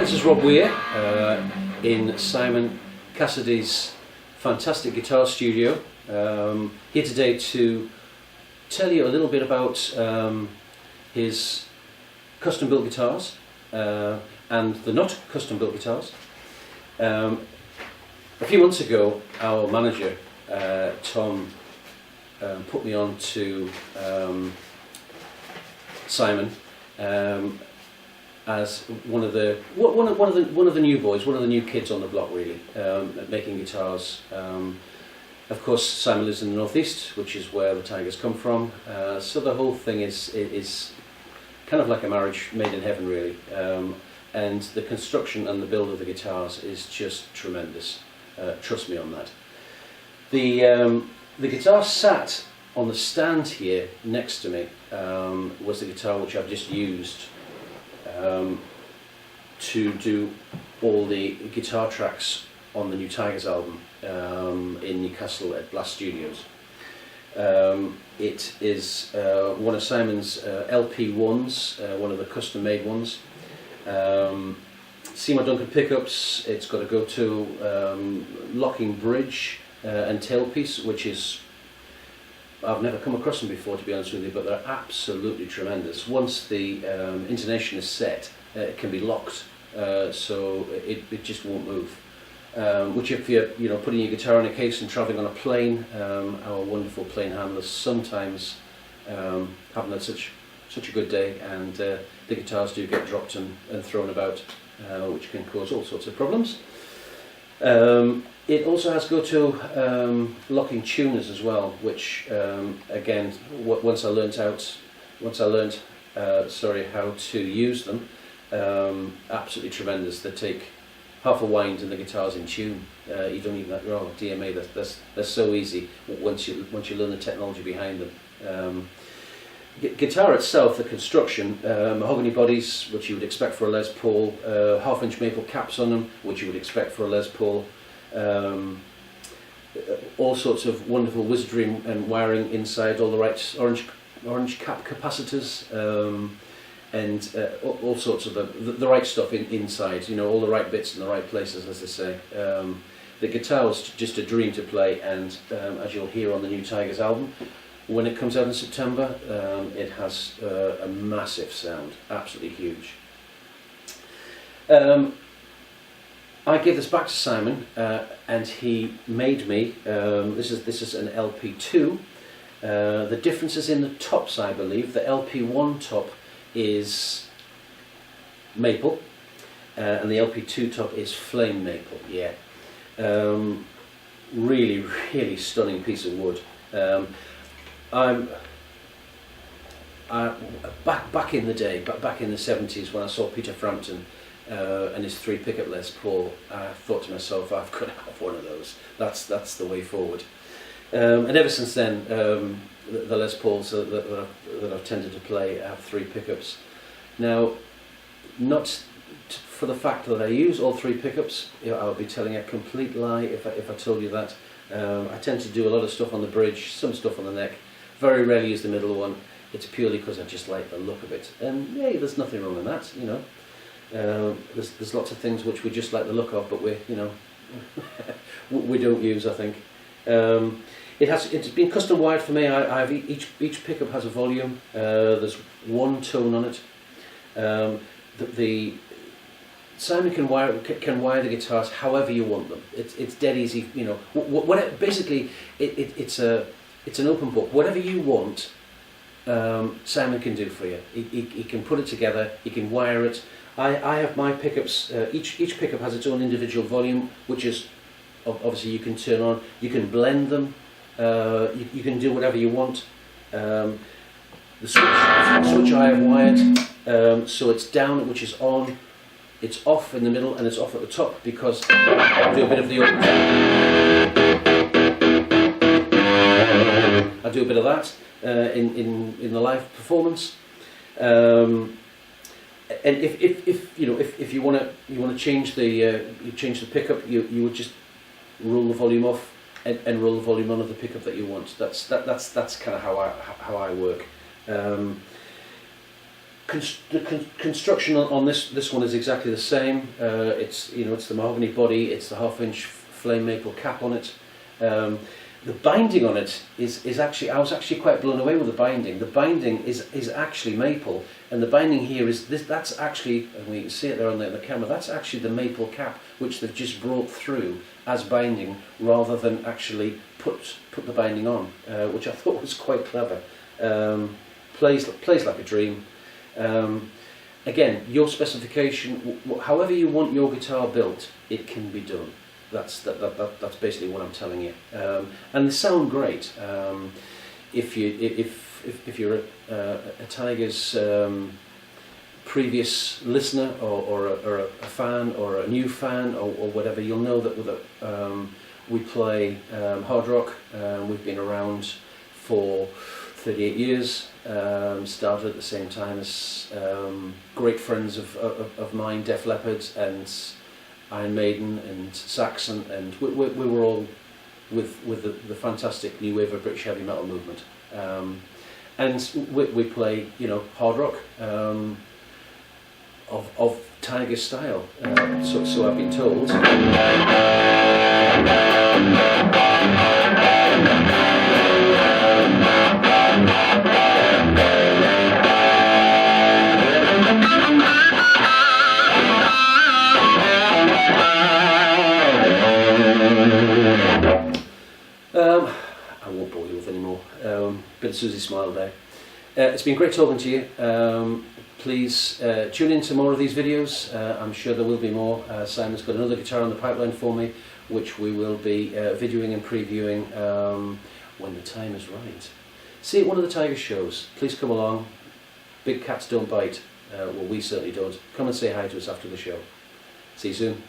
this is Robb Weir in Simon Cassidy's fantastic guitar studio. Here today to tell you a little bit about his custom built guitars and the not custom built guitars. A few months ago our manager Tom put me on to Simon as one of the new boys, one of the new kids on the block, really, making guitars. Of course, Simon lives in the northeast, which is where the Tygers come from. So the whole thing is kind of like a marriage made in heaven, really. And the construction and the build of the guitars is just tremendous. Trust me on that. The guitar sat on the stand here next to me was the guitar which I've just used to do all the guitar tracks on the new Tygers album in Newcastle at Blast Studios. It is one of Simon's LP1s, one of the custom made ones. Seymour Duncan pickups. It's got a go-to locking bridge and tailpiece, which is, I've never come across them before, to be honest with you, but they're absolutely tremendous. Once the intonation is set, it can be locked, so it just won't move. Which, if you're putting your guitar in a case and travelling on a plane, our wonderful plane handlers sometimes haven't had such a good day, and the guitars do get dropped and thrown about, which can cause all sorts of problems. It also has go-to locking tuners as well, which again, once I learnt how to use them, absolutely tremendous. They take half a wind and the guitar's in tune. You don't even have, oh DMA, that's so easy once you learn the technology behind them. Guitar itself, the construction, mahogany bodies, which you would expect for a Les Paul, half-inch maple caps on them, which you would expect for a Les Paul, all sorts of wonderful wizardry and wiring inside, all the right orange cap capacitors, and all sorts of the right stuff inside, all the right bits in the right places, as they say. The guitar was just a dream to play, and as you'll hear on the new Tygers album, when it comes out in September, it has a massive sound, absolutely huge. I gave this back to Simon, and he made me. This is an LP2. The difference is in the tops, I believe. The LP1 top is maple, and the LP2 top is flame maple. Yeah, really, really stunning piece of wood. Back in the day, back in the 70s, when I saw Peter Frampton and his 3 pickup Les Paul, I thought to myself, I've got to have one of those. That's the way forward. And ever since then, the Les Pauls that I've tended to play have 3 pickups. Now, not for the fact that I use all 3 pickups, I would be telling a complete lie if I told you that. I tend to do a lot of stuff on the bridge, some stuff on the neck. Very rarely use the middle one. It's purely because I just like the look of it. And yeah, there's nothing wrong with that, There's lots of things which we just like the look of, but we don't use, I think. It's been custom wired for me. Each pickup has a volume. There's 1 tone on it. Simon can wire the guitars however you want them. It's dead easy. Basically, it's an open book. Whatever you want, Simon can do for you. He can put it together. He can wire it. I have my pickups. Each pickup has its own individual volume, which is obviously you can turn on. You can blend them. You can do whatever you want. The switch I have wired, so it's down, which is on. It's off in the middle, and it's off at the top, because I do a bit of the open. I do a bit of that in the live performance. And if you want to change the pickup, you would just roll the volume off and roll the volume on of the pickup that you want. That's kind of how I work. construction on this one is exactly the same. It's the mahogany body. It's the 1/2-inch flame maple cap on it. The binding on it is actually, I was actually quite blown away with the binding. The binding is actually maple, and the binding here is this. That's actually, and we can see it there on the camera. That's actually the maple cap which they've just brought through as binding, rather than actually put the binding on, which I thought was quite clever. Plays like a dream. Again, your specification, however you want your guitar built, it can be done. That's basically what I'm telling you. And they sound great. If you're a Tygers previous listener or a fan or a new fan or whatever, you'll know that we play hard rock. We've been around for 38 years. Started at the same time as great friends of mine, Def Leppard and Iron Maiden and Saxon, and we were all with the fantastic new wave of British heavy metal movement. And we play, hard rock of Tiger style. So I've been told. I won't bore you with any more. Bit of Susie Smile there. It's been great talking to you. Please tune in to more of these videos. I'm sure there will be more. Simon's got another guitar on the pipeline for me, which we will be videoing and previewing when the time is right. See you at one of the Tiger shows. Please come along. Big cats don't bite. Well, we certainly don't. Come and say hi to us after the show. See you soon.